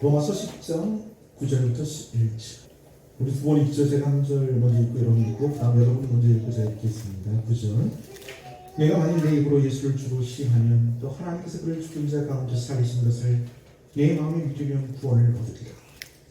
로마서 10장 9절부터 11절. 우리 두 번 읽죠. 제가 한 절 먼저 읽고 여러분 읽고 다음 여러분 먼저 읽고 제가 읽겠습니다. 9절. 내가 만일 내 입으로 예수를 주로 시하면 또 하나님께서 그를 죽은 자 가운데 살리신 것을 내 마음에 믿으면 구원을 얻으리라.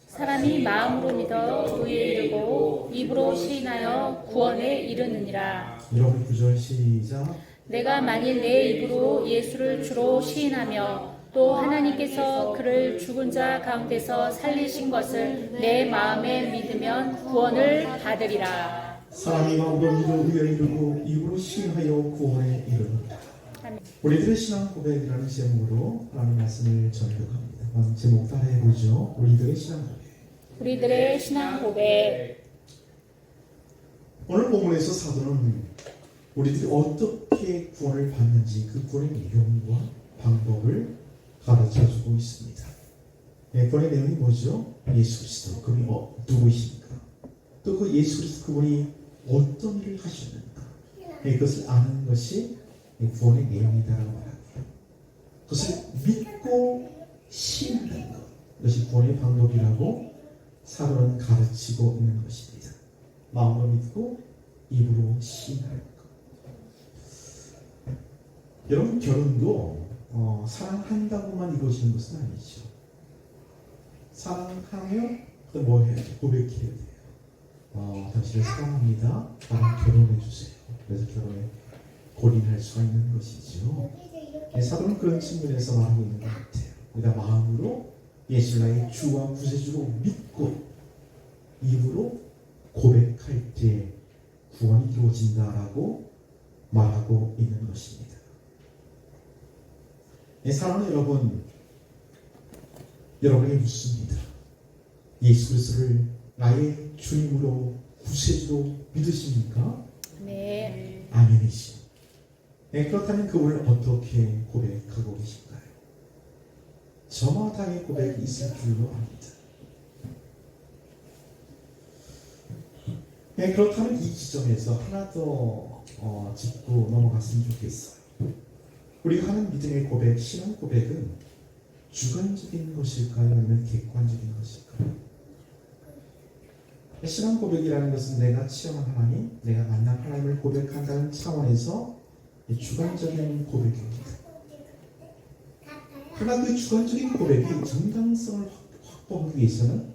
사람이 마음으로 믿어 의에 이르고 입으로 시인하여 구원에 이르느니라. 여러분 9절 시작. 내가 만일 내 입으로 예수를 주로 시인하며 또 하나님께서 그를 죽은 자 가운데서 살리신 것을 내 마음에 믿으면 구원을 받으리라. 사람이 마음으로 믿어 의에 이르고 입으로 시인하여 구원에 이르느니라. 우리들의 신앙 고백이라는 제목으로 하나님 말씀을 전해갑니다. 제목 따라해보죠. 우리들의 신앙 고백. 우리들의 신앙 고백. 오늘 본문에서 사도는 우리들이 어떻게 구원을 받는지 그 구원의 내용과 방법을 가르쳐주고 있습니다. 구원의 내용이 뭐죠? 예수 그리스도 그분이 누구이십니까? 또 그 예수 그리스도 그분이 어떤 일을 하셨는가? 그것을 아는 것이 구원의 내용이다라고 말합니다. 그것을 믿고 신뢰하는 것, 이것이 구원의 방법이라고 사도는 가르치고 있는 것입니다. 마음으로 믿고 입으로 신뢰할 것. 여러분 결혼도 사랑한다고만 이루어지는 것은 아니죠. 사랑하면 또 뭐 해야 돼요? 고백해야 돼요. 당신을 사랑합니다. 나랑 결혼해 주세요. 그래서 결혼에 골인할 수가 있는 것이죠. 사도는 그런 측면에서 말하고 있는 것 같아요. 우리가 마음으로 예수를 나의 주와 구세주로 믿고 입으로 고백할 때 구원이 이루어진다라고 말하고 있는 것입니다. 사랑하는 여러분, 여러분에게 묻습니다. 예수 그리스도를 나의 주님으로 구세주로 믿으십니까? 네. 아멘이시오. 그렇다면 그분을 어떻게 고백하고 계신가요? 저마다의 고백이 있을 줄로 압니다. 그렇다면 이 지점에서 하나 더 짚고 넘어갔으면 좋겠어요. 우리가 하는 믿음의 고백, 신앙 고백은 주관적인 것일까요? 아니면 객관적인 것일까요? 신앙 고백이라는 것은 내가 체험한 하나님, 내가 만난 하나님을 고백한다는 차원에서 주관적인 고백입니다. 하나 그 주관적인 고백이 정당성을 확보하기 위해서는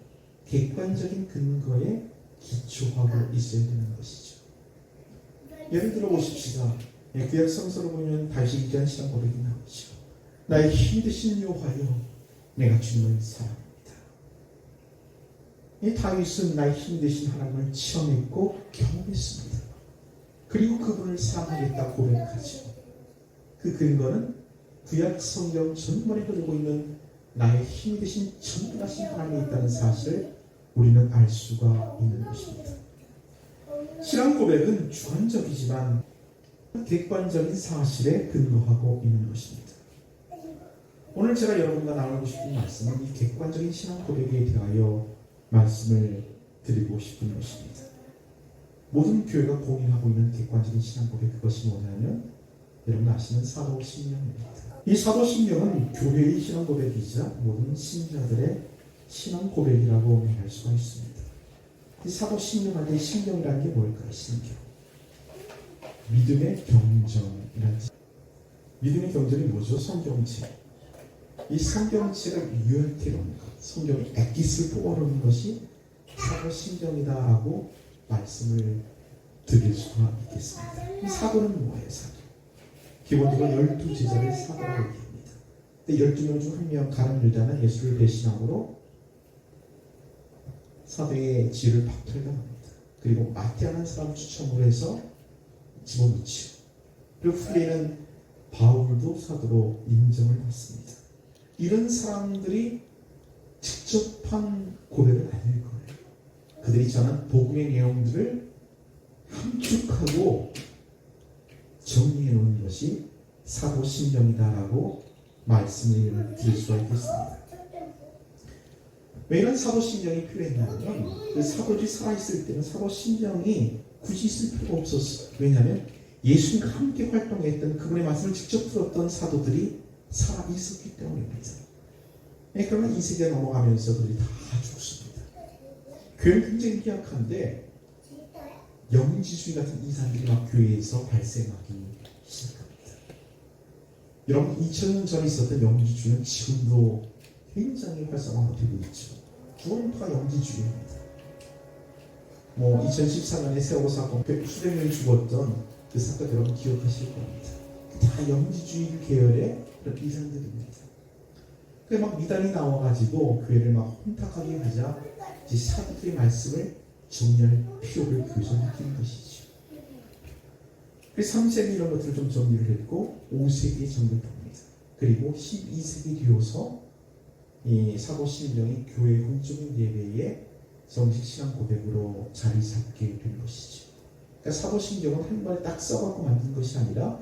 객관적인 근거에 기초하고 있어야 되는 것이죠. 예를 들어 보십시다. 구약 성서를 보면 다윗이 기한 신앙 고백이 나오죠. 나의 힘드신 여호와여, 내가 주님을 사랑합니다. 이 다윗은 나의 힘드신 하나님을 체험했고 경험했습니다. 그리고 그분을 사랑하겠다 고백하죠. 그 근거는 구약 성경 전반에 흐르고 있는 나의 힘이 되신 전능하신 하나님이 있다는 사실을 우리는 알 수가 있는 것입니다. 신앙 고백은 주관적이지만 객관적인 사실에 근거하고 있는 것입니다. 오늘 제가 여러분과 나누고 싶은 말씀은 이 객관적인 신앙 고백에 대하여 말씀을 드리고 싶은 것입니다. 모든 교회가 공인하고 있는 객관적인 신앙 고백, 그것이 뭐냐면 여러분 아시는 사도신명입니다. 이 사도신명은 교회의 신앙 고백이자 모든 신자들의 신앙 고백이라고 말할 수가 있습니다. 이 사도신명할 때 신명이라는 게 뭘까요? 신경. 믿음의 경전이라는 믿음의 경전이 뭐죠? 성경책. 이 성경책을 유효태로는 것, 성경의 엑기스를 뽑아놓는 것이 사도신경이다라고 말씀을 드릴 수가 있겠습니다. 이 사도는 뭐예요? 사도. 기본적으로 12제자를 사도라고 얘기합니다. 12명 중 한 명 가룟 유다는 예수를 배신함으로 사도의 지위를 박탈당합니다. 그리고 마태라는 사람 추첨을 해서 집어넣지요. 그리고 후에는 바울도 사도로 인정을 받습니다. 이런 사람들이 직접 한 고백은 아닐 거예요. 그들이 전한 복음의 내용들을 함축하고 정리해 놓은 것이 사도신경이다라고 말씀을 드릴 수가 있겠습니다. 왜 이런 사도신경이 필요했냐면 그 사도들이 살아있을 때는 사도신경이 굳이 있을 필요가 없었어요. 왜냐하면 예수님과 함께 활동했던 그분의 말씀을 직접 들었던 사도들이 살아있었기 때문입니다. 그러나 이 세계 넘어가면서 그들이 다 죽습니다. 교회는 굉장히 희약한데 영지주의 같은 이상들이 막 교회에서 발생하기 시작합니다. 여러분 2000년 전에 있었던 영지주의는 지금도 굉장히 활성화가 되고 있죠. 구원파가 영지주의입니다. 2014년에 세월호 사건 수백 명이 죽었던 그 사건 여러분 기억하실 겁니다. 다 영지주의 계열의 그런 이상들입니다. 그래서 막 미단이 나와가지고 교회를 막 혼탁하게 하자 이제 사도들의 말씀을 정리할 필요를 교회에서 느끼는 것이죠. 그래서 3세기 이런 것들을 좀 정리를 했고 5세기에 정립합니다. 그리고 12세기 뒤어서 이 사도 신령이 교회 공적인 예배에 정식 신앙 고백으로 자리 잡게 된 것이죠. 그러니까 사도 신경은 한 번에 딱 써갖고 만든 것이 아니라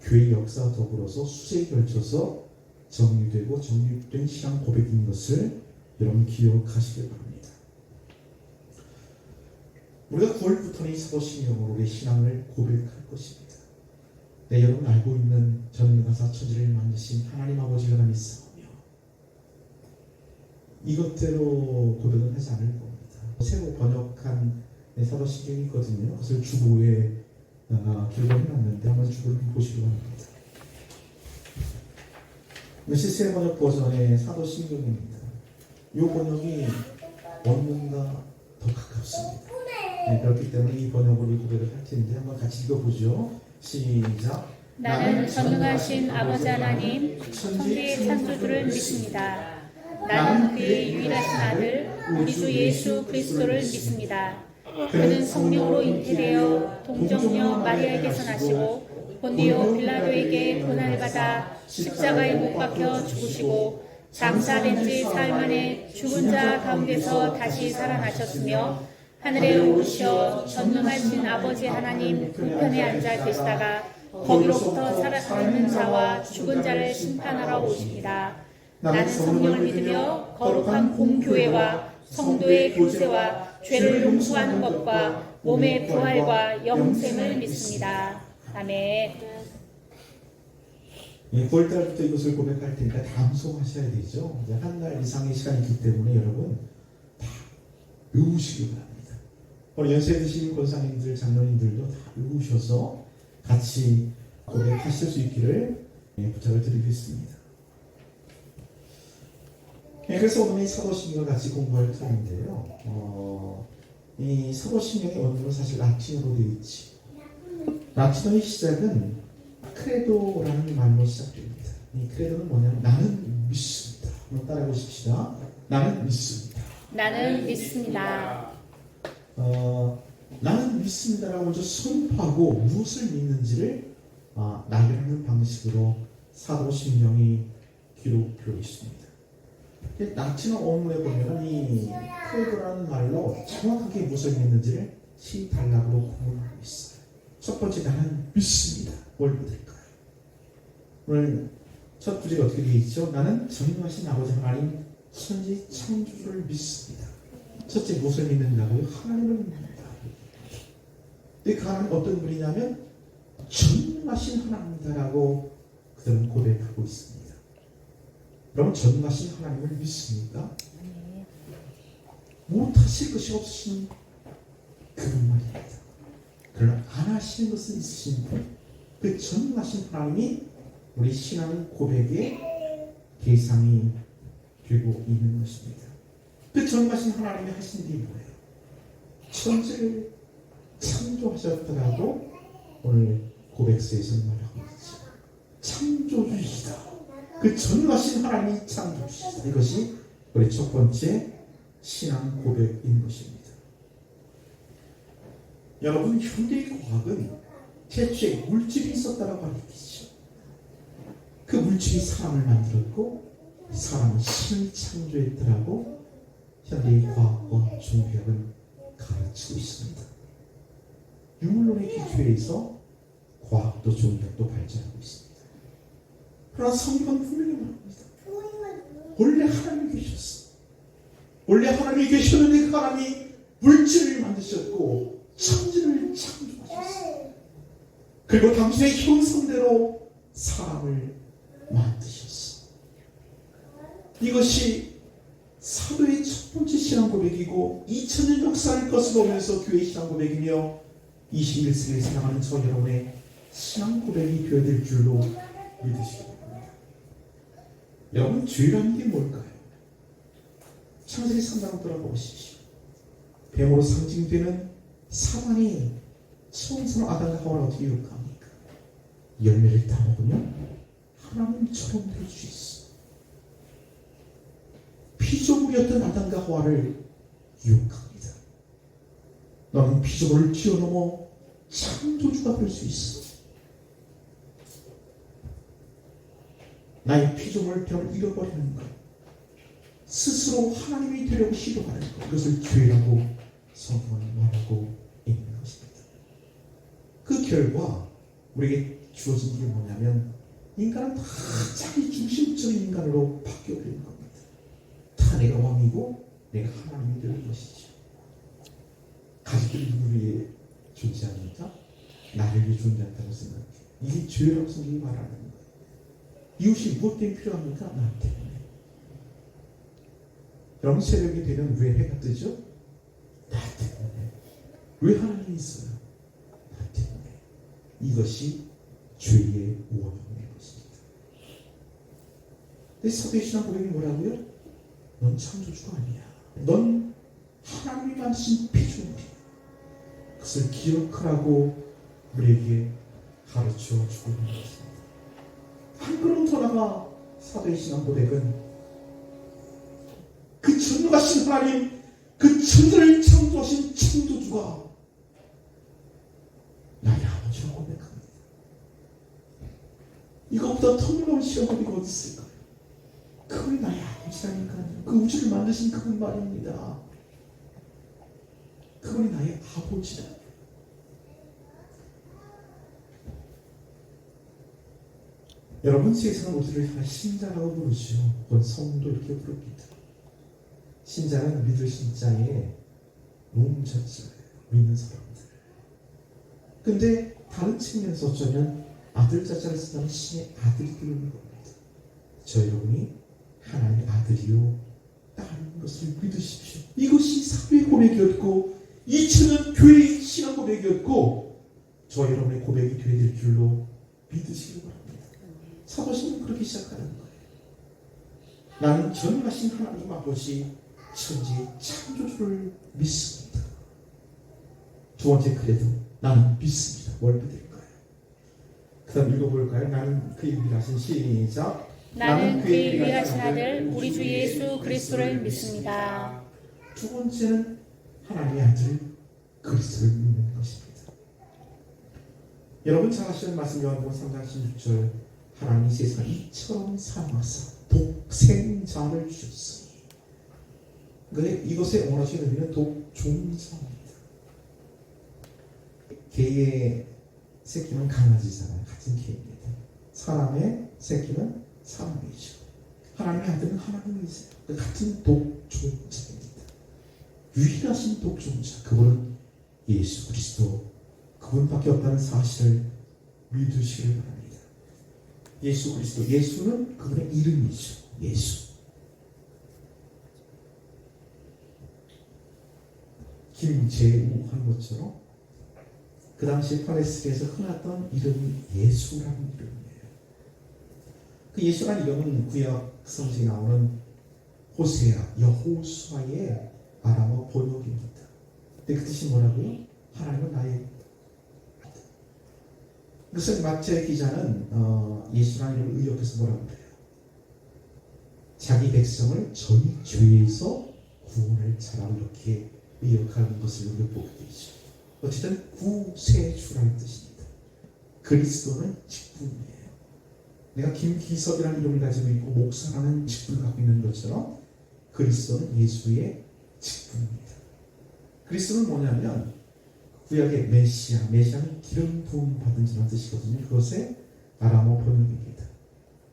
교회 역사와 더불어서 수세에 걸쳐서 정리되고 정립된 신앙 고백인 것을 여러분 기억하시길 바랍니다. 우리가 9월부터는 이 사도 신경으로 우리의 신앙을 고백할 것입니다. 네, 여러분 알고 있는 전능하사 천지를 만드신 하나님 아버지가 믿사오며 이것대로 고백은 하지 않을 겁니다. 새로 번역한 사도 신경이 있거든요. 그것을 주보에 기록을 해놨는데 한번 주보를 보시기 바랍니다. 이것이 새 번역 버전의 사도 신경입니다. 이 번역이 원문과 더 가깝습니다. 네, 그렇기 때문에 이 번역으로 고백을 할 텐데 한번 같이 읽어보죠. 시작. 나는 전능하신 아버지 하나님 천지의 창조주를 믿습니다. 나는 그의 유일하신 아들 우리 주 예수 그리스도를 믿습니다. 그는 성령으로 잉태되어 동정녀 마리아에게서 나시고 본디오 빌라도에게 고난을 받아 십자가에 못 박혀 죽으시고 장사된 지 사흘 만에 죽은 자 가운데서 다시 살아나셨으며 하늘에 오르셔 전능하신 아버지 하나님 우편에 앉아 계시다가 거기로부터 살아있는 자와 죽은 자를 심판하러 오십니다. 나는 성령을 믿으며 거룩한 공교회와 성도의 교제와 죄를 용서하는 것과 몸의 부활과 영생을 믿습니다. 아멘. 9월달부터 이것을 고백할 테니까 다 암송하셔야 되죠. 이제 한 달 이상의 시간이 있기 때문에 여러분 다 외우시기 바랍니다. 오늘 연세 드신 권사님들, 장로님들도 다 외우셔서 같이 고백하실 수 있기를 부탁을 드리겠습니다. 그래서 오늘 이 사도신경을 같이 공부할 터인데요. 이 사도신경의 원문은 사실 라틴어로 되어 있지. 라틴어의 시작은 크레도라는 말로 시작됩니다. 이 크레도는 뭐냐면 나는 믿습니다. 한번 따라해 보십시다. 나는 믿습니다. 나는 믿습니다. 나는 믿습니다라고 먼저 선포하고 무엇을 믿는지를 나열하는 방식으로 사도신경이 기록되어 있습니다. 라틴어 원문에 보면 이 크레도라는 말로 정확하게 무엇을 믿는지를 시 단락으로 구분하고 있어요. 첫 번째 나는 믿습니다. 뭘 믿을까요? 오늘 첫 구절이 어떻게 되어 있죠? 나는 전능하신 아버지 하나님 천지 창조주를 믿습니다. 첫째 무엇을 믿는다고요? 하나님을 믿는다. 근데 그 하나님 어떤 분이냐면 전능하신 하나님이다라고 그들은 고백하고 있습니다. 여러분 전능하신 하나님을 믿습니까? 못하실 것이 없으신 그분 말입니다. 그러나 안 하시는 것은 있으신 분, 그 전능하신 하나님이 우리 신앙 고백의 대상이 되고 있는 것입니다. 그 전능하신 하나님이 하신 일이 뭐예요? 천지를 창조하셨더라도 오늘 고백서에서는 말하고 있죠. 창조주이시다. 그 전능하신 하나님이 창조주시다. 이것이 우리 첫 번째 신앙 고백인 것입니다. 여러분 현대의 과학은 태초에 물질이 있었다고 가르치죠. 그 물질이 사람을 만들었고 사람은 신을 창조했더라고 현대의 과학과 종교학은 가르치고 있습니다. 유물론의 기초에서 과학도 종교학도 발전하고 있습니다. 그러나 성경은 분명히 말합니다. 원래 하나님이 계셨어. 원래 하나님이 계셨는데 그 하나님이 물질을 만드셨고 천지를 창조하셨어요. 그리고 당신의 형상대로 사람을 만드셨어. 이것이 사도의 첫 번째 신앙 고백이고 2000년 역사를 거슬러오면서 교회의 신앙 고백이며 21세기에 살아가는 저 여러분의 신앙 고백이 되어야 될 줄로 믿으시기 바랍니다. 여러분, 죄라는 게 뭘까요? 창세기 3장을 돌아보십시오. 뱀으로 상징되는 사단이 처음으로 아담과 하와를 어떻게 유혹합니까? 열매를 따먹으면 하나님처럼 될 수 있어. 피조물이었던 아담과 하와를 유혹합니다. 너는 피조물을 뛰어넘어 창조주가 될 수 있어. 나의 피조물 병을 잃어버리는 것, 스스로 하나님이 되려고 시도하는 것, 이것을 죄라고 성경은 말하고 있는 것입니다. 그 결과 우리에게 주어진 게 뭐냐면 인간은 다 자기 중심적인 인간으로 바뀌어버리는 겁니다. 다 내가 왕이고 내가 하나님이 되는 것이죠. 가족들이 누구를 위해 존재합니까? 나를 위해 존재한다고 생각해요. 이게 죄라고 성경이 말하는 거예요. 이웃이 무엇 때문에 필요합니까? 나 때문에. 여러분, 새벽이 되면 왜 해가 뜨죠? 나 때문에. 왜 하나님이 있어요? 나 때문에. 이것이 죄의 원인인 것입니다. 근데 사도의 신앙 고백이 뭐라고요? 넌 창조주가 아니야. 넌 하나님이 만드신 피조물이야. 그것을 기억하라고 우리에게 가르쳐 주고 있는 것입니다. 한 걸음 더 나가 사도의 신앙 고백은 그 전능하신 하나님, 그 천지를 창조하신 창조주가 나의 아버지라고 고백합니다. 이것보다 더 놀라운 신앙 고백이 어디 있을까요? 그분이 나의 아버지라니까요. 그 우주를 만드신 그분 말입니다. 그분이 나의 아버지다. 여러분, 세상은 우리를 신자라고 부르죠. 혹은 성도 이렇게 부릅니다. 신자는 믿을 신자의 롱자자예요. 믿는 사람들. 근데 다른 측면에서 어쩌면 아들 자자를 쓴다면 신의 아들이 되는 겁니다. 저 여러분이 하나님의 아들이요 딸인 것을 믿으십시오. 이것이 사도의 고백이었고 2000년 교회의 신앙 고백이었고 저 여러분의 고백이 되어야 될 줄로 믿으시기 바랍니다. 사도신은 그렇게 시작하는 거예요. 나는 전능하신 하나님 아버지 천지 창조주를 믿습니다. 두 번째 그래도 나는 믿습니다. 뭘 믿을까요? 그 다음 읽어볼까요? 나는 그의 위하신 시작. 나는 그의 위하신 아들 우리 주 예수 그리스도를 믿습니다. 두 번째는 하나님의 아들 그리스도를 믿는 것입니다. 여러분 잘 아시는 말씀 요한복음 3장 16절 하나님이 세상을 이처럼 사랑하사 독생자를 주셨으니 이것의 원어식 의미는 독종자입니다. 개의 새끼는 강아지잖아요. 같은 개입니다. 사람의 새끼는 사람이죠. 하나님의 아들은 하나님이세요. 같은 독종자입니다. 유일하신 독종자, 그분은 예수 그리스도, 그분밖에 없다는 사실을 믿으시길 바랍니다. 예수 그리스도, 예수는 그분의 이름이죠. 예수. 김재우 한 것처럼 그 당시 팔레스틴에서 흔했던 이름이 예수라는 이름이에요. 그 예수라는 이름은 구약 성경에 나오는 호세아, 여호수아의 아람어 번역입니다. 근데 그 뜻이 뭐라고요? 하나님은 나의. 그래서 마태 기자는 예수라는 이름을 의역해서 뭐라고 그래요? 자기 백성을 전 죄에서 구원할 자라고 이렇게 의역하는 것을 우리가 보게 되죠. 어쨌든 구세주라는 뜻입니다. 그리스도는 직분이에요. 내가 김기섭이라는 이름을 가지고 있고 목사라는 직분을 갖고 있는 것처럼 그리스도는 예수의 직분입니다. 그리스도는 뭐냐면 구약의 메시아는 기름 부음 받은 자라는 뜻이거든요. 그것의 아람어 번역입니다.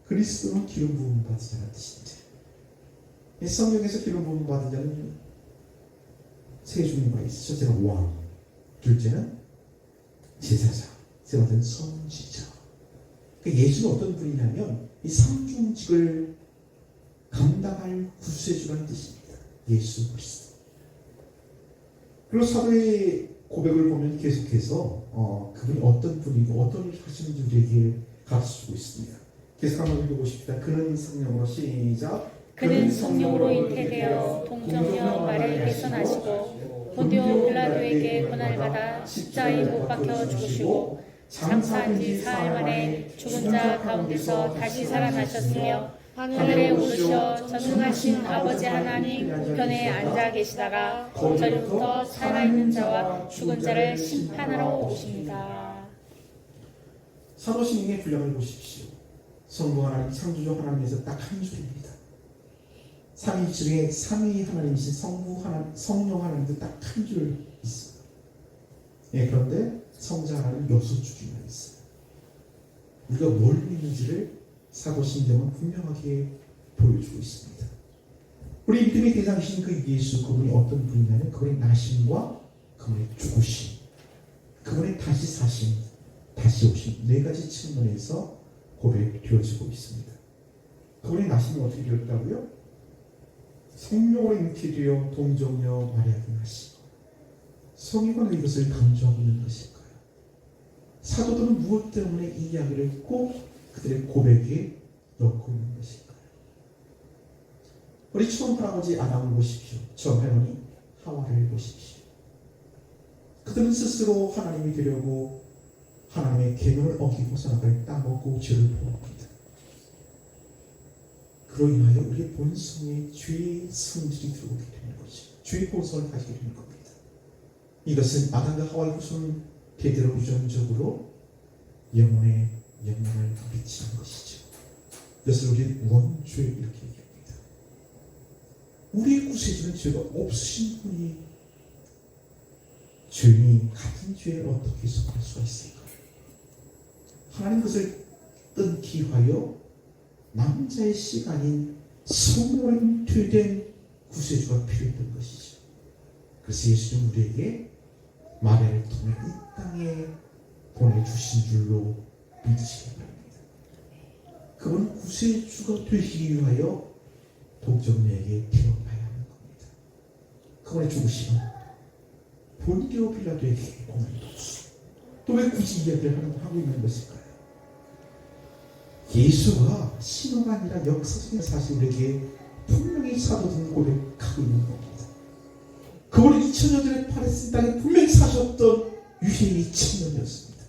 그리스도는 기름 부음 받은 자라는 뜻인데 성경에서 기름 부음 받은 자는 세 종류가 있어요. 첫째는 왕, 둘째는 제사장, 세 번째는 선지자. 예수는 어떤 분이냐면 이 삼중직을 감당할 구세주라는 뜻입니다. 예수 그리스도. 그리고 사도의 고백을 보면 계속해서 그분이 어떤 분이고 어떤 일을 하시는지 우리에게 가르쳐주고 있습니다. 계속 한번 읽어보십시다. 그는 성령으로 시작. 그는 성령으로 잉태되어 동정녀 마리아에게서 나시고 본디오 빌라도에게 고난을 받아 십자가에 못 박혀 죽으시고 장사한 지 사흘 만에 죽은 자 가운데서 다시 살아나셨으며 하늘에 오르셔 전능하신 아버지 하나님 우편에 앉아 계시다가 저리부터 살아있는 자와 죽은 자를 심판하러 오십니다. 사도신경의 분량을 보십시오. 성부 하나님, 창조주 하나님에서 딱 한 줄입니다. 삼위 중에 삼위 하나님이신 성부 하나님, 성령 하나님도 딱 한 줄 있어요. 예, 그런데 성자 하나님 6줄이나 있어요. 우리가 뭘 믿는지를 사도신경은 분명하게 보여주고 있습니다. 우리 믿음의 대상이신 그 예수, 그분이 어떤 분이냐면 그분의 나심과 그분의 죽으심, 그분의 다시 사심, 다시 오심, 네 가지 측면에서 고백되어지고 있습니다. 그분의 나심이 어떻게 되었다고요? 성령으로 잉태되어 동정녀 마리아에게 나시고, 성경은 이것을 강조하고 있는 것일까요? 사도들은 무엇 때문에 이 이야기를 꼭 그들의 고백에 넣고 있는 것일까요? 우리 처음 할아버지 아담을 보십시오. 처음 할머니 하와를 보십시오. 그들은 스스로 하나님이 되려고 하나님의 계명을 어기고 살아갈 따먹고 죄를 범합니다. 그로 인하여 우리의 본성에 죄의 성질이 들어오게 되는 거죠. 죄의 본성을 가지게 되는 겁니다. 이것은 아담과 하와의 후손 대대로 유전적으로 영혼에 영향을 미치는 것이죠. 이것을 우리는 원죄 이렇게 얘기합니다. 우리의 구세주는 죄가 없으신 분이 죄인이 같은 죄에 어떻게 속할 수가 있을까요? 하나님 그것을 끊기 위하여 남자의 시간인 성령으로 잉태된 구세주가 필요했던 것이죠. 그래서 예수는 우리에게 마리아를 통해 이 땅에 보내주신 줄로 믿으시기 바랍니다. 그건 구세주가 되시기 위하여 동정녀에게 태어나야 하는 겁니다. 그분의 죽으심은 본디오 빌라도에게 고난이 없어. 또 왜 굳이 이야기를 하고 있는 것일까요? 예수가 신화가 아니라 역사적인 사실에게 분명히 사도들은 고백하고 있는 겁니다. 그분은 2000년 전에 팔레스타인 땅에 분명히 사셨던 유대인의 청년이었습니다.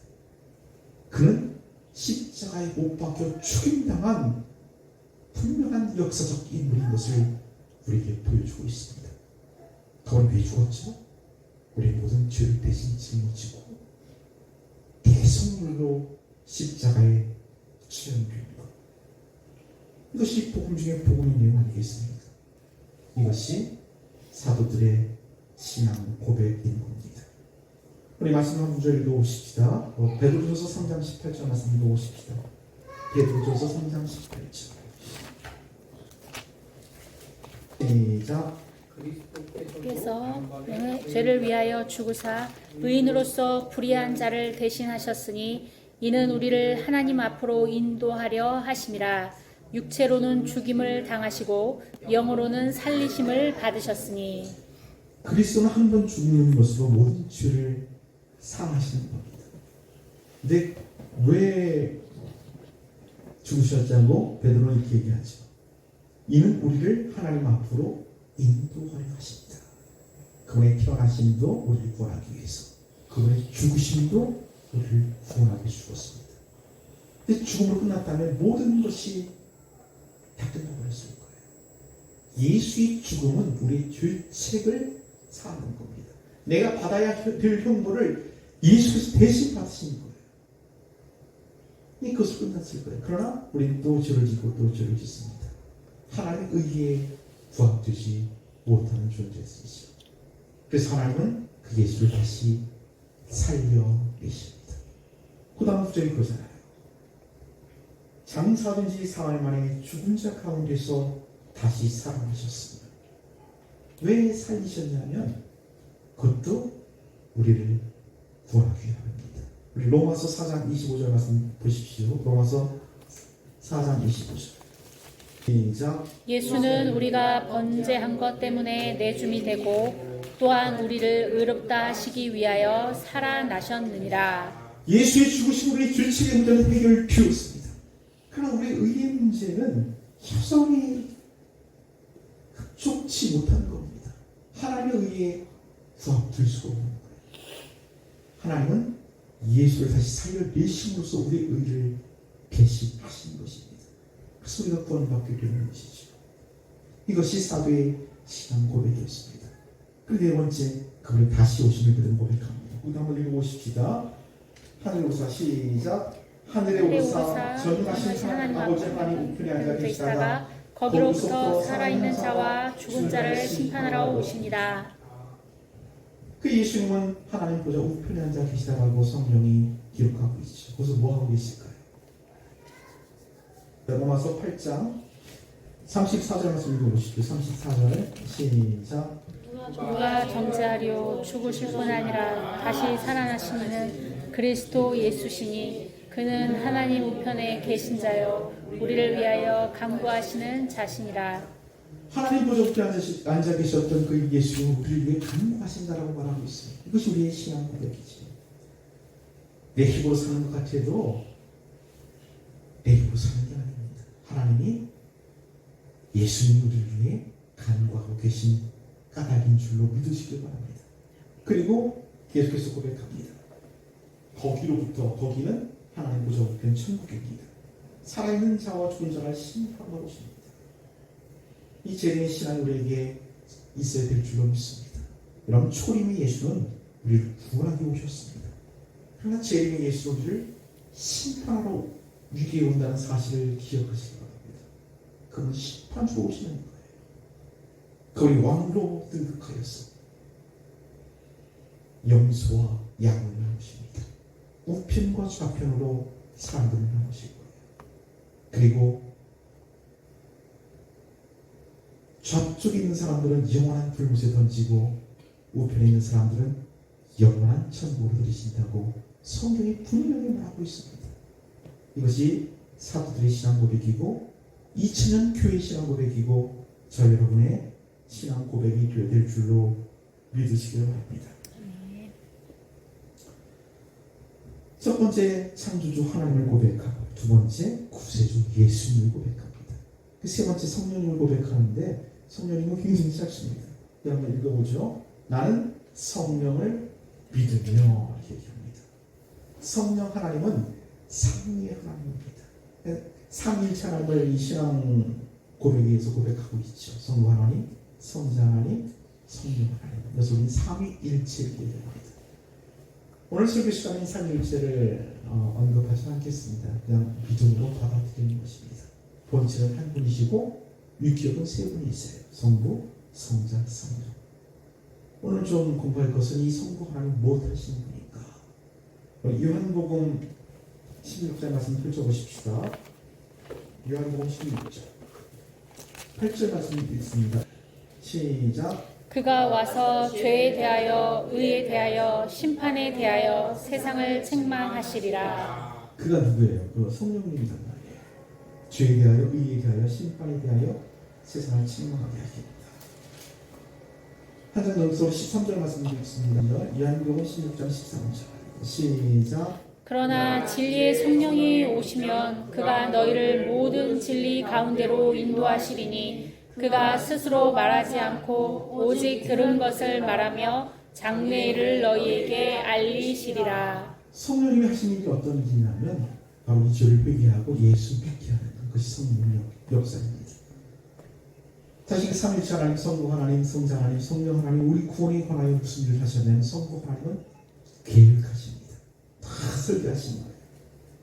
그는 십자가에 못 박혀 죽임당한 분명한 역사적 인물인 것을 우리에게 보여주고 있습니다. 그건 왜 죽었죠? 우리의 모든 죄를 대신 짊어지고 대성물로 십자가에 수련된 것. 이것이 복음 중에 복음의 내용 아니겠습니까? 이것이 사도들의 신앙 고백인 겁니다. 우리 말씀 한 구절 읽어보십시다. 베드로전서 3장 18절 말씀 읽어보십시다. 베드로전서 3장 18절. 시작. 그래서 죄를 위하여 죽으사 의인으로서 불의한 자를 대신하셨으니 이는 우리를 하나님 앞으로 인도하려 하심이라. 육체로는 죽임을 당하시고 영으로는 살리심을 받으셨으니. 그리스도는 한 번 죽는 것으로 모든 죄를 사하시는 겁니다. 근데 왜 죽으셨다고 베드로는 이렇게 얘기하죠. 이는 우리를 하나님 앞으로 인도하려 하십니다. 그분의 태어나심도 우리를 구원하기 위해서, 그분의 죽으심도 우리를 구원하기 위해 죽었습니다. 근데 죽음으로 끝났다면 모든 것이 다 끝나버렸을 거예요. 예수의 죽음은 우리의 죄책을 사하는 겁니다. 내가 받아야 될 형벌을 예수께서 대신 받으신 거예요. 그것을 끝났을 거예요. 그러나 우리는 또 죄를 짓고 또 죄를 짓습니다. 하나님의 의에 부합되지 못하는 존재였으시죠. 그래서 하나님은 그 예수를 다시 살려내십니다. 그 다음 구절이 그러잖아요. 장사된 지 사흘 만에 죽은 자 가운데서 다시 살아나셨습니다. 왜 살리셨냐면 그것도 우리를 구원하기 위함입니다. 우리 로마서 4장 25절 말씀 보십시오. 로마서 4장 25절. 시작. 예수는 우리가 번제한 것 때문에 내줌이 되고 또한 우리를 의롭다 하시기 위하여 살아나셨느니라. 예수의 죽으심 우리 죄책의 문제는 해결되었습니다. 그러나 우리 의의 문제는 여전히 흡족치 못한 겁니다. 하나님의 의에 부합될 수가 없는 거예요. 하나님은 예수를 다시 살려내심으로써 우리의 의를 계시하신 것입니다. 그래서 우리가 구원받게 되는 것이죠. 이것이 사도의 신앙 고백이었습니다. 그리고 네 번째, 그분이 다시 오심을 믿는 고백합니다. 우리 한번 읽어보십시다. 하늘의 오사 시작. 하늘의 오사 전능하신 하나님 아버지 하나님 우편에 앉아 계시다가 거기로부터 살아있는 자와 죽은 자를 심판하러 오시니라. 그 예수님은 하나님 보좌 우편에 앉아 계시다라고 성경이 기록하고 있죠. 거기서 뭐 하고 계실까요? 로마서 8장 34절 말씀 읽어보십시오. 34절 시작. 누가 정죄하리요 죽으실 뿐 아니라 다시 살아나시는 그리스도 예수시니 그는 하나님 우편에 계신 자요 우리를 위하여 간구하시는 자신이라. 하나님 보좌 우편에 앉아 계셨던 그 예수님은 우리를 위해 간구하신다라고 말하고 있습니다. 이것이 우리의 신앙 고백이죠. 내 힘으로 사는 것 같아도 내 힘으로 사는 게 아닙니다. 하나님이 예수님 우리를 위해 간구하고 계신 까닭인 줄로 믿으시길 바랍니다. 그리고 계속해서 고백합니다. 거기로부터, 거기는 하나님 보좌 우편 천국입니다. 살아있는 자와 죽은 자를 심판하러 오십니다. 이 재림의 신앙이 우리에게 있어야 될 줄로 믿습니다. 여러분, 초림의 예수는 우리를 구원하게 오셨습니다. 그러나 재림의 예수는 우리를 심판하러 위기에 온다는 사실을 기억하시기 바랍니다. 그는 심판주로 오시는 거예요. 그분이 왕으로 등극하여서 염소와 양을 나누십니다. 우편과 좌편으로 사람들을 나누실 거예요. 그리고 좌쪽에 있는 사람들은 영원한 불못에 던지고 우편에 있는 사람들은 영원한 천국으로 들이신다고 성경이 분명히 말하고 있습니다. 이것이 사도들의 신앙 고백이고 2000년 교회 신앙 고백이고 저 여러분의 신앙 고백이 되어야 될 줄로 믿으시길 바랍니다. 첫 번째 창조주 하나님을 고백하고 두 번째 구세주 예수님을 고백합니다. 그 세 번째 성령님을 고백하는데 성령님은 굉장히 짧습니다. 한번 읽어보죠. 나는 성령을 믿으며 얘기합니다. 성령 하나님은 삼위의 하나님입니다. 삼위일체 하나님을 이 신앙 고백에서 고백하고 있죠. 성부 하나님, 성자 하나님, 성령 하나님. 그래서 우리는 삼위일체를 얘기합니다. 오늘 설교 시간에 삼위일체를 언급하지 않겠습니다. 그냥 믿음으로 받아들이는 것입니다. 본체는 한 분이시고 유기업은 세 분이세요. 성부, 성자, 성령. 오늘 좀 공부할 것은 이 성부 하나님 무엇하시는 분일까? 요한복음 16장 말씀 펼쳐보십시다. 요한복음 16장 8절 말씀 읽습니다. 시작. 그가 와서 죄에 대하여 의에 대하여 심판에 대하여 세상을 책망하시리라. 그가 누구예요? 그 성령님이란 말이에요. 죄에 대하여 의에 대하여 심판에 대하여 세상을 책망하게 하십니다. 한 장 넘어서 13절 말씀 읽습니다. 요한복음 16장 13절 시작. 그러나 진리의 성령이 오시면 그가 너희를 모든 진리 가운데로 인도하시리니 그가 스스로 말하지 않고 오직 들은 것을 말하며 장래일을 너희에게 알리시리라. 성령님이 하시는 일이 어떤 일이냐면 바로 이 죄를 회개하고 예수 믿게 하는 것이 성령의 역사입니다. 자신의 삼위일체 하나님, 성부 하나님, 성자 하나님, 성령 하나님, 우리 구원에 관하여 무슨 일을 하셨냐면 성부 하나님은 계획하십니다. 다 설계하신 거예요.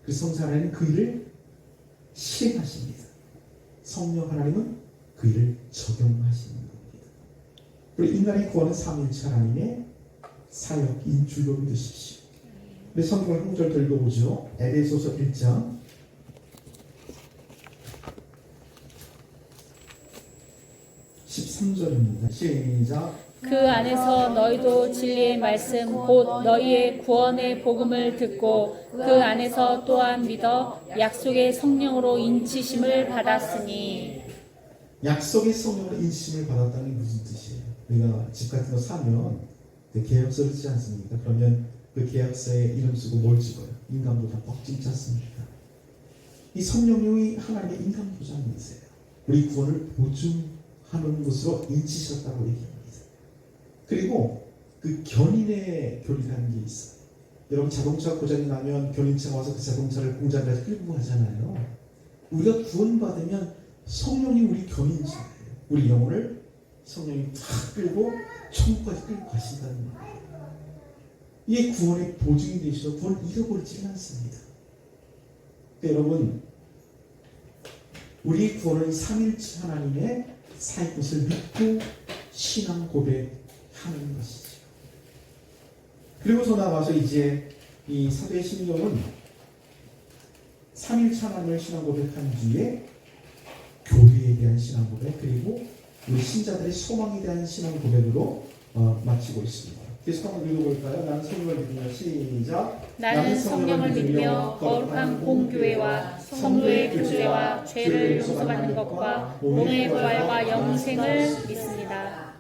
그 성자 하나님은 그 일을 실행하십니다. 성령 하나님은 그 일을 적용하시는 겁니다. 그리고 인간의 구원은 삼위일체 하나님의 사역인 줄로 믿으십시오. 우리 성경을 한 구절 더 읽어보죠. 에베소서 1장 13절입니다. 시작. 그 안에서 너희도 진리의 말씀 곧 너희의 구원의 복음을 듣고 그 안에서 또한 믿어 약속의 성령으로 인치심을 받았으니. 약속의 성령으로 인심을 받았다는 게 무슨 뜻이에요? 우리가 집 같은 거 사면 계약서를 쓰지 않습니까? 그러면 그 계약서에 이름 쓰고 뭘 찍어요? 인감도장 꼭 찍지 않습니까? 이 성령님이 하나님의 인감도장이세요. 우리 구원을 보증하는 것으로 인치셨다고 얘기합니다. 그리고 그 견인의 교리라는 게 있어요. 여러분 자동차 고장이 나면 견인차가 와서 그 자동차를 공장까지 끌고 가잖아요. 우리가 구원받으면 성령이 우리 견인차예요. 우리 영혼을 성령이 탁 끌고 천국까지 끌고 가신다는 거예요. 이게 구원의 보증이 되시고 구원을 잃어버리지는 않습니다. 그러니까 여러분 우리 구원은 삼일체 하나님의 사역것을 믿고 신앙 고백하는 것이죠. 그리고서 나와서 이제 이 사도의 신경은 삼일체 하나님을 신앙 고백한 뒤에 교회에 대한 신앙 고백 그리고 우리 신자들의 소망에 대한 신앙 고백으로 마치고 있습니다. 계속 한번 읽어볼까요? 나는 성령을 믿으며 시작. 나는 성령을 믿으며 거룩한 공교회와 성도의 교제와 죄를 용서받는 것과 몸의 부활과 영생을 믿습니다.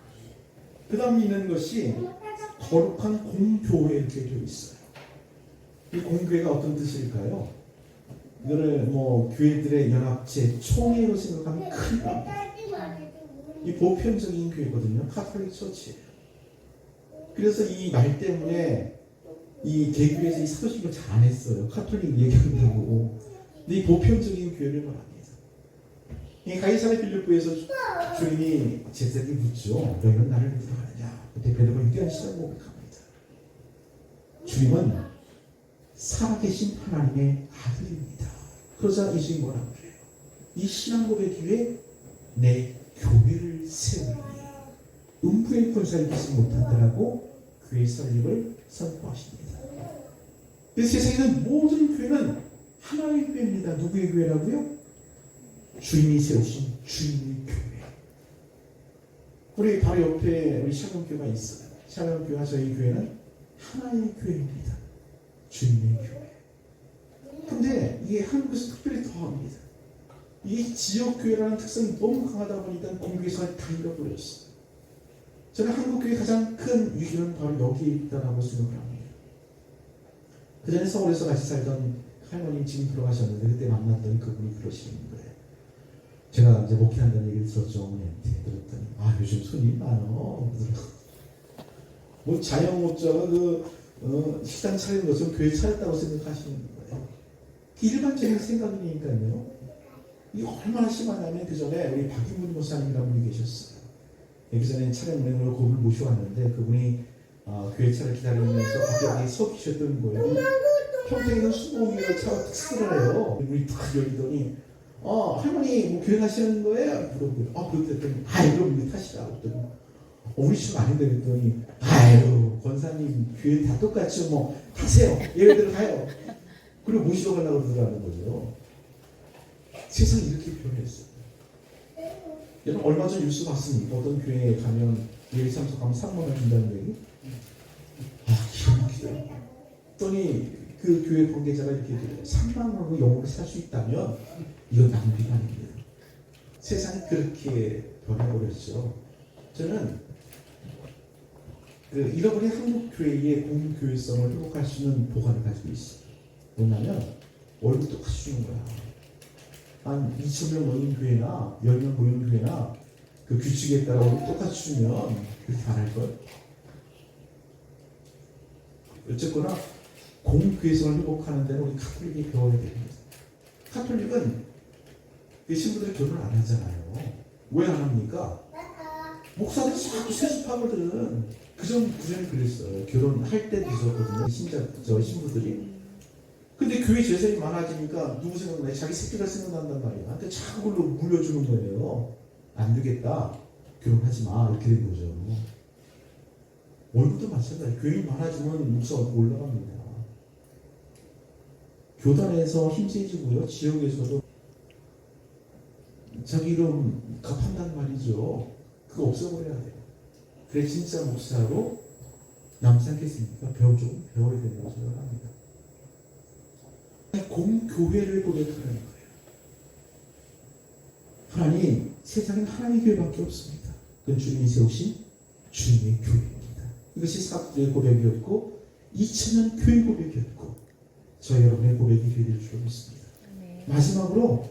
그 다음 있는 것이 거룩한 공교회 이렇게 되어 있어요. 이 공교회가 어떤 뜻일까요? 이거를 교회들의 연합체, 총회로 생각하면 큰일 납니다. 이 보편적인 교회거든요. 카톨릭 처치예요. 그래서 이 말 때문에 이 개교에서 이 사도신경 잘 안 했어요. 카톨릭 얘기한다고. 근데 이 보편적인 교회를 말합니다. 이 가이사랴 빌립보에서 주님이 제자들이 묻죠. 너희는 나를 믿으러 가느냐? 그때 베드로가 위대한 신앙 고백합니다. 주님은 살아계신 하나님의 아들입니다. 그러자 이 주님 뭐라고 그래요? 이 신앙 고백 위에 내 교회를 세우니 음부의 권세를 이기지 못하더라고 교회 설립을 선포하십니다. 그래서 세상에 있는 모든 교회는 하나의 교회입니다. 누구의 교회라고요? 주님이 세우신 주님의 교회. 우리 바로 옆에 우리 샤론교회가 있어요. 샤론교회와 저희 교회는 하나의 교회입니다. 주님의 교회. 근데 이게 한국에서 특별히 더합니다. 이 지역교회라는 특성이 너무 강하다 보니까 공교회가 다 잃어버렸어요. 저는 한국교회 가장 큰 위기는 바로 여기에 있다고 생각을 합니다. 그 전에 서울에서 같이 살던 할머니 지금 돌아가셨는데 그때 만났던 그분이 그러시는 거예요. 제가 이제 목회한다는 얘기를 들었죠. 어머니한테 들었더니 요즘 손님이 많어. 자영업자가 식당 차리는 것은 교회 차렸다고 생각하시는 거예요. 일반적인 생각이니까요. 이게 얼마나 심하냐면 그 전에 우리 박인문 목사님이라는 분이 계셨어요. 그 전에 차량운행으로 그분을 모셔왔는데 그분이 교회 차를 기다리면서 밖에 서 계셨던 거예요. 평생에는 20개가 차가 탁 해요. 문이 탁 열리더니 할머니 교회 가시는 거예요? 물어보고요. 그랬더니 그럼 우리 타시라고 했더니 우리 집 아닌데 그랬더니 권사님 교회 다 똑같이 타세요. 예배대로 가요. 그리고 모시러 가려고 그러더라는 거죠. 세상이 이렇게 변했어요. 여러분 얼마 전 뉴스 봤습니까? 어떤 교회에 가면 예배 참석하면 3만 원 준다는 얘기? 기가 막히더라고요. 그랬더니 그 교회 관계자가 이렇게 얘기해요. 3만 원으로 영혼을 살 수 있다면 이건 낭비가 아닙니다. 세상이 그렇게 변해버렸죠. 저는 잃어버린 한국 교회의 공교회성을 회복할 수 있는 보관을 가지고 있어요. 뭐냐면 월급 똑같이 주는 거야. 한 2,000명 모인 교회나 10명 모인 교회나 그 규칙에 따라 월급 똑같이 주면 그렇게 안 할걸? 어쨌거나 공교회성을 회복하는 데는 우리 카톨릭이 배워야 됩니다. 카톨릭은 그 신부들이 결혼을 안 하잖아요. 왜 안 합니까? 목사들이 자꾸 세습하거든. 그전에 그랬어요. 결혼할 때도 있었거든요. 신부들이. 근데 교회 재산이 많아지니까 누구 생각나요? 자기 새끼가 생각난단 말이야. 근데 자꾸 그걸로 물려주는 거예요. 안 되겠다. 결혼하지 마. 이렇게 된 거죠. 월급도 마찬가지예요. 교인이 많아지면 목사가 올라갑니다. 교단에서 힘세지고요. 지역에서도 자기 이름 갚한단 말이죠. 그거 없애버려야 돼요. 그래 진짜 목사로 남지 않겠습니까? 조금 배워야 된다고 생각합니다. 공교회를 고백하는 거예요. 하나님, 세상엔 하나님의 교회밖에 없습니다. 그건 주님이 세우신 주님의 교회입니다. 이것이 사도들의 고백이었고 2000년 교회 고백이었고 저희 여러분의 고백이 되길 줄 믿습니다. 마지막으로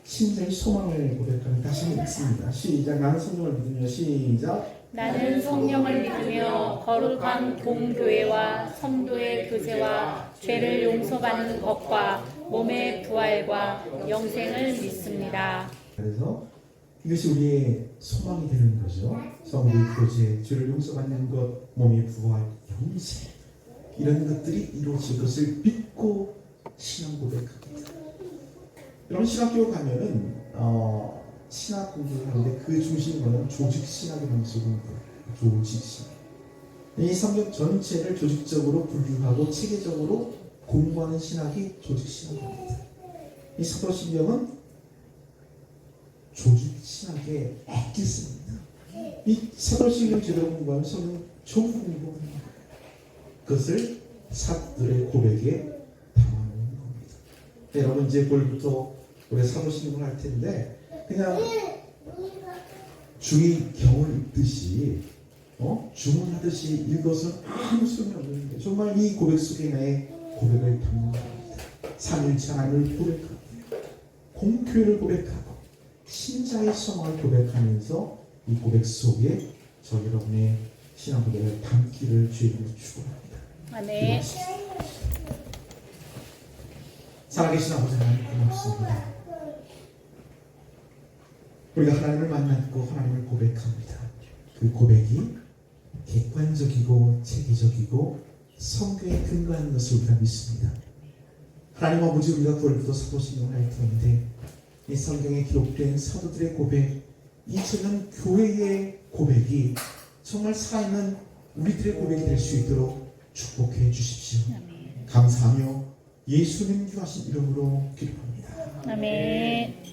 신자의 소망을 고백하는 다시 한번 읽습니다. 시작. 나는 성령을 믿으며 시작. 나는 성령을 믿으며 거룩한 공교회와 성도의 교제와 죄를 용서받는 것과 몸의 부활과 영생을 믿습니다. 그래서 이것이 우리의 소망이 되는 거죠. 성도의 교제, 죄를 용서받는 것, 몸의 부활, 영생 이런 것들이 이루어질 것을 믿고 신앙 고백합니다. 여러분 신학교 가면은 신학 공부를 하는데 그 중심으로는 조직 신학의 방식을 공부해요. 조직 신학. 이 성경 전체를 조직적으로 분류하고 체계적으로 공부하는 신학이 조직 신학입니다. 이 사도신경은 조직 신학의 엑기스입니다. 이 사도신경 제대로 공부하면 성경 좋은 공부하는 거예요. 그것을 사도들의 고백에 담아놓은 겁니다. 여러분 이제 볼부터 우리 사도신경을 할 텐데 그냥 주의 경을 읽듯이 주문하듯이 읽어서는 아무 소용이 없는데 정말 이 고백 속에 나의 고백을 담는 겁니다. 삼일체 하나님을 고백하고 공교회를 고백하고 신자의 소망을 고백하면서 이 고백 속에 저 여러분의 신앙 고백을 담기를 주님으로 축원합니다. 아멘. 살아계신 아버지 하나님 고맙습니다. 우리가 하나님을 만났고 하나님을 고백합니다. 그 고백이 객관적이고 체계적이고 성경에 근거하는 것을 우리가 믿습니다. 하나님 아버지 우리가 구월부터 사도신경을 할 텐데 이 성경에 기록된 사도들의 고백 2000년 교회의 고백이 정말 살아있는 우리들의 고백이 될 수 있도록 축복해 주십시오. 감사하며 예수님 귀하신 이름으로 기도합니다. 아멘.